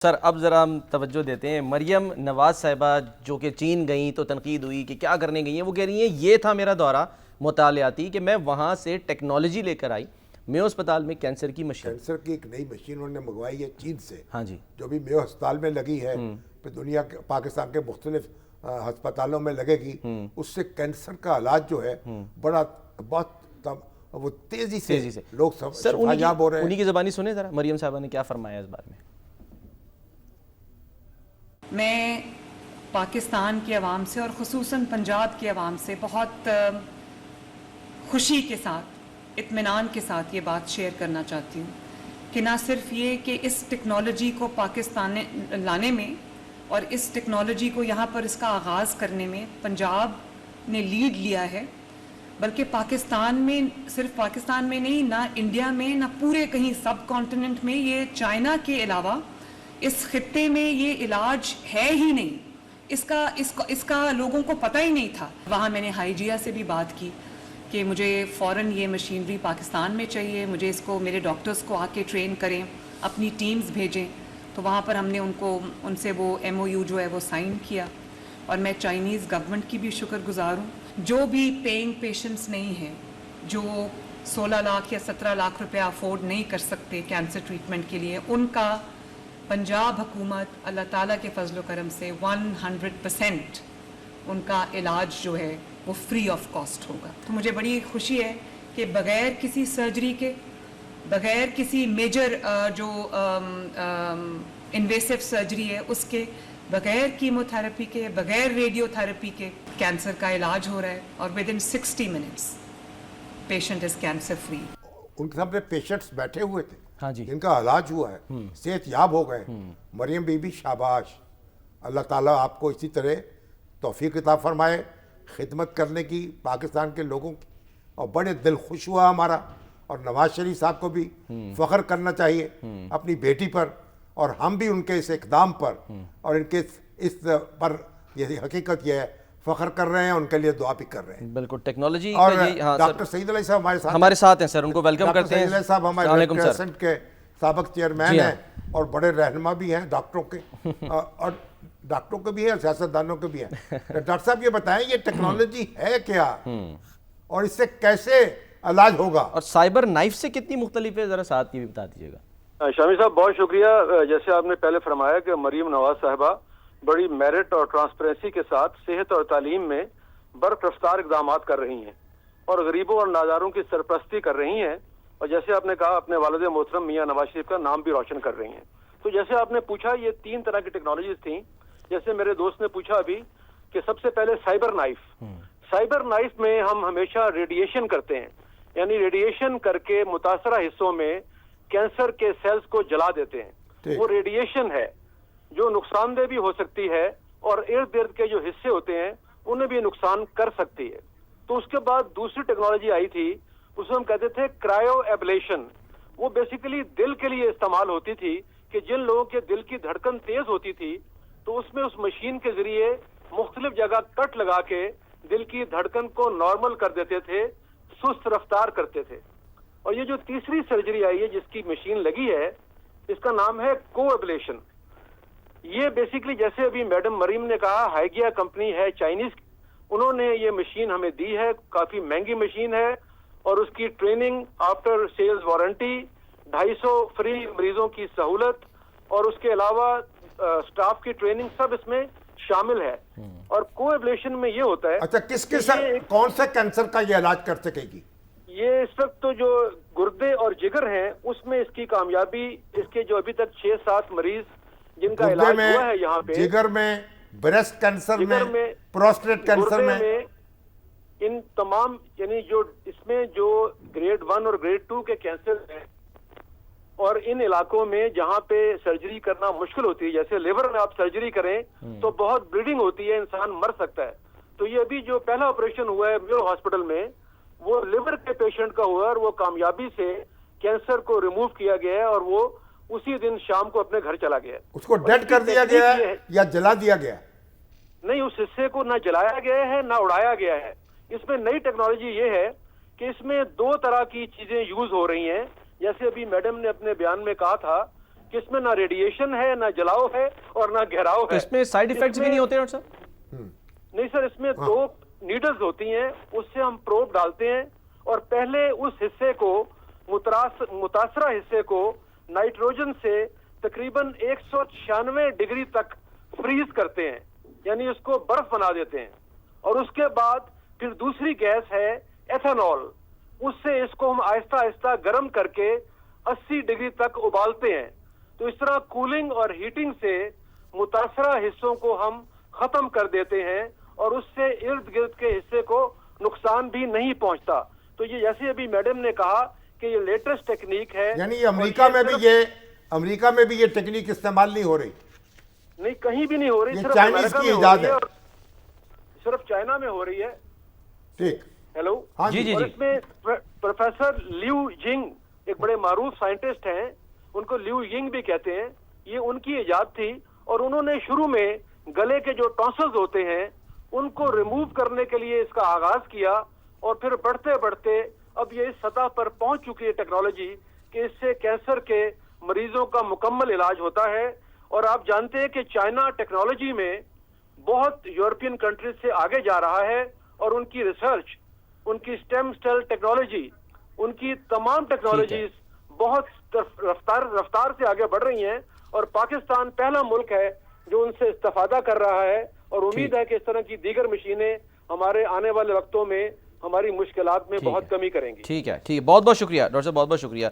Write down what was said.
Sir अब ज़रा हम तवज्जो देते हैं। मरियम नवाज़ साहिबा जो कि चीन गई तो तनकीद हुई कि क्या करने गई हैं, वो कह रही हैं ये था मेरा दौरा मुतालियाती कि मैं वहाँ से टेक्नोलॉजी लेकर आई मेयो अस्पताल में कैंसर की मशीन। कैंसर की एक नई मशीन उन्होंने मंगवाई है चीन से। हाँ जी, जो भी मेयो अस्पताल में लगी है फिर दुनिया के पाकिस्तान के मुख्तलिफ अस्पतालों में लगेगी। उससे कैंसर का इलाज जो है बड़ा वो तेजी से लोग सर शिफायाब हो रहे हैं। उन्हीं की ज़बानी सुने ज़रा मरियम साहिबा ने क्या फरमाया इस बारे में। मैं पाकिस्तान की आवाम से और ख़ुसूसन पंजाब की आवाम से बहुत खुशी के साथ इत्मीनान के साथ ये बात शेयर करना चाहती हूँ कि ना सिर्फ ये कि इस टेक्नोलॉजी को पाकिस्तान लाने में और इस टेक्नोलॉजी को यहाँ पर इसका आगाज़ करने में पंजाब ने लीड लिया है, बल्कि पाकिस्तान में, सिर्फ पाकिस्तान में नहीं, ना इंडिया में, ना पूरे कहीं सब कॉन्टिनेंट में, ये चाइना के अलावा इस खित्ते में ये इलाज है ही नहीं। इसका लोगों को पता ही नहीं था। वहाँ मैंने हाइजिया से भी बात की कि मुझे फ़ौरन ये मशीनरी पाकिस्तान में चाहिए, मुझे इसको मेरे डॉक्टर्स को आके ट्रेन करें, अपनी टीम्स भेजें। तो वहाँ पर हमने उनसे वो MOU जो है वो साइन किया। और मैं चाइनीज़ गवर्नमेंट की भी शुक्रगुजार हूँ। जो भी पेइंग पेशेंट्स नहीं हैं, जो 16 लाख या 17 लाख रुपया अफोर्ड नहीं कर सकते कैंसर ट्रीटमेंट के लिए, उनका पंजाब हुकूमत अल्लाह ताला के फजल करम से 100% उनका इलाज जो है वो फ्री ऑफ कॉस्ट होगा। तो मुझे बड़ी खुशी है कि बग़ैर किसी सर्जरी के, बग़ैर किसी मेजर जो इन्वेसिव सर्जरी है उसके, बग़ैर कीमोथेरेपी के, बग़ैर रेडियोथेरेपी के कैंसर का इलाज हो रहा है और within 60 minutes patient is cancer free. उनके सामने पेशेंट्स बैठे हुए थे, हाँ जी, जिनका इलाज हुआ है, सेहत याब हो गए। मरियम बीबी शाबाश, अल्लाह ताला आपको इसी तरह तौफीक अता फरमाए खिदमत करने की पाकिस्तान के लोगों की। और बड़े दिल खुश हुआ हमारा, और नवाज शरीफ साहब को भी फ़ख्र करना चाहिए अपनी बेटी पर, और हम भी उनके इस इकदाम पर और इनके इस पर ये हकीकत यह है फ़ख्र कर रहे हैं, उनके लिए दुआ भी कर रहे हैं। बिल्कुल टेक्नोलॉजी। और हाँ, डॉक्टर सईद अली साहब हमारे साथ हैं सर, उनको वेलकम करते हैं। सईद अली साहब हमारे प्रेसिडेंट के साबिक चेयरमैन हैं और बड़े रहनुमा भी हैं डॉक्टरों के और डॉक्टरों के भी हैं, सियासतदानों के भी हैं। डॉक्टर साहब ये बताएं ये टेक्नोलॉजी है क्या और इससे कैसे इलाज होगा, और साइबर नाइफ से कितनी मुख्तलिफ है, ज़रा साथ की भी बता दीजिएगा। शामी साहब बहुत शुक्रिया। जैसे आपने पहले फरमाया कि मरीम नवाज साहिबा बड़ी मेरिट और ट्रांसपेरेंसी के साथ सेहत और तालीम में बर्फ रफ्तार इकदाम कर रही हैं और गरीबों और नादारों की सरपरस्ती कर रही हैं, और जैसे आपने कहा अपने वालिद मोहतरम मियाँ नवाज शरीफ का नाम भी रोशन कर रही हैं। तो जैसे आपने पूछा ये 3 तरह की टेक्नोलॉजीज थी। जैसे मेरे दोस्त ने पूछा अभी कि सबसे पहले साइबर नाइफ। साइबर नाइफ में हम हमेशा रेडिएशन करते हैं, यानी रेडिएशन करके मुतासरा हिस्सों में कैंसर के सेल्स को जला देते हैं। वो रेडिएशन है जो नुकसानदेह भी हो सकती है और इर्द गिर्द के जो हिस्से होते हैं उन्हें भी नुकसान कर सकती है। तो उसके बाद दूसरी टेक्नोलॉजी आई थी, उसमें हम कहते थे क्रायो एब्लेशन। वो बेसिकली दिल के लिए इस्तेमाल होती थी कि जिन लोगों के दिल की धड़कन तेज होती थी तो उसमें उस मशीन के जरिए मुख्तलिफ जगह कट लगा के दिल की धड़कन को नॉर्मल कर देते थे, सुस्त रफ्तार करते थे। और ये जो तीसरी सर्जरी आई है जिसकी मशीन लगी है, इसका नाम है कोएब्लेशन। ये बेसिकली जैसे अभी मैडम मरीम ने कहा, हाइजिया कंपनी है चाइनीज, उन्होंने ये मशीन हमें दी है। काफी महंगी मशीन है और उसकी training, after sales warranty, 250 free मरीजों की सहूलत और उसके अलावा स्टाफ की ट्रेनिंग सब इसमें शामिल है। और कोएब्लेशन में ये होता है, अच्छा कौन सा कैंसर का ये इलाज कर सकेगी? ये इस वक्त तो जो गुर्दे और जिगर हैं उसमें इसकी कामयाबी, इसके जो अभी तक 6-7 मरीज जिनका इलाज हुआ है यहाँ पे, जिगर में, ब्रेस्ट कैंसर में, प्रोस्टेट कैंसर में, इन तमाम, यानी जो इसमें जो ग्रेड 1 और ग्रेड 2 के कैंसर हैं और इन इलाकों में जहाँ पे सर्जरी करना मुश्किल होती है, जैसे लिवर में आप सर्जरी करें तो बहुत ब्लीडिंग होती है, इंसान मर सकता है। तो ये अभी जो पहला ऑपरेशन हुआ है मेयो हॉस्पिटल में, वो लिवर के पेशेंट का हुआ और वो कामयाबी से कैंसर को रिमूव किया गया है और वो उसी दिन शाम को अपने घर चला गया। उसको डेड कर दिया गया है या जला दिया गया? नहीं, उस हिस्से को ना जलाया गया है ना उड़ाया गया है। इसमें नई टेक्नोलॉजी ये है कि इसमें 2 तरह की चीजें यूज हो रही हैं। जैसे अभी मैडम ने अपने बयान में कहा था कि इसमें ना रेडिएशन है, ना जलाव है और ना घेराव तो है। इसमें साइड इफेक्ट्स भी नहीं होते डॉक्टर साहब? नहीं सर, इसमें 2 नीडल्स होती हैं, उससे हम प्रोब डालते हैं और पहले उस हिस्से को, मुतासरा हिस्से को नाइट्रोजन से तकरीबन 196 डिग्री तक फ्रीज करते हैं, यानी उसको बर्फ बना देते हैं। और उसके बाद फिर दूसरी गैस है एथेनॉल, उससे इसको हम आहिस्ता आहिस्ता गर्म करके 80 डिग्री तक उबालते हैं। तो इस तरह कूलिंग और हीटिंग से मुतासरा हिस्सों को हम खत्म कर देते हैं और उससे इर्द गिर्द के हिस्से को नुकसान भी नहीं पहुंचता। तो ये जैसे अभी मैडम ने कहा कि ये लेटेस्ट टेक्निक है, यानी अमेरिका में भी ये टेक्निक इस्तेमाल नहीं हो रही? नहीं, कहीं भी नहीं हो रही, ये सिर्फ चाइनीज अमेरिका की में हो इजाद रही है है। और सिर्फ चाइना में हो रही है। ठीक। हेलो, हाँ जी, जी, और जी। इसमें प्रोफेसर लिu यिंग एक बड़े मारूफ साइंटिस्ट हैं, उनको लिu यिंग भी कहते हैं, ये उनकी इजाद थी और उन्होंने शुरू में गले के जो टॉन्सिल्स होते हैं उनको रिमूव करने के लिए इसका आगाज किया और फिर बढ़ते बढ़ते अब ये इस सतह पर पहुंच चुकी है टेक्नोलॉजी कि इससे कैंसर के मरीजों का मुकम्मल इलाज होता है। और आप जानते हैं कि चाइना टेक्नोलॉजी में बहुत यूरोपियन कंट्रीज से आगे जा रहा है और उनकी रिसर्च, उनकी स्टेम सेल टेक्नोलॉजी, उनकी तमाम टेक्नोलॉजीज बहुत रफ्तार से आगे बढ़ रही हैं और पाकिस्तान पहला मुल्क है जो उनसे इस्तेफादा कर रहा है और उम्मीद है कि इस तरह की दीगर मशीनें हमारे आने वाले वक्तों में हमारी मुश्किलात में बहुत कमी करेंगी। ठीक है, बहुत बहुत शुक्रिया डॉक्टर साहब, बहुत बहुत शुक्रिया।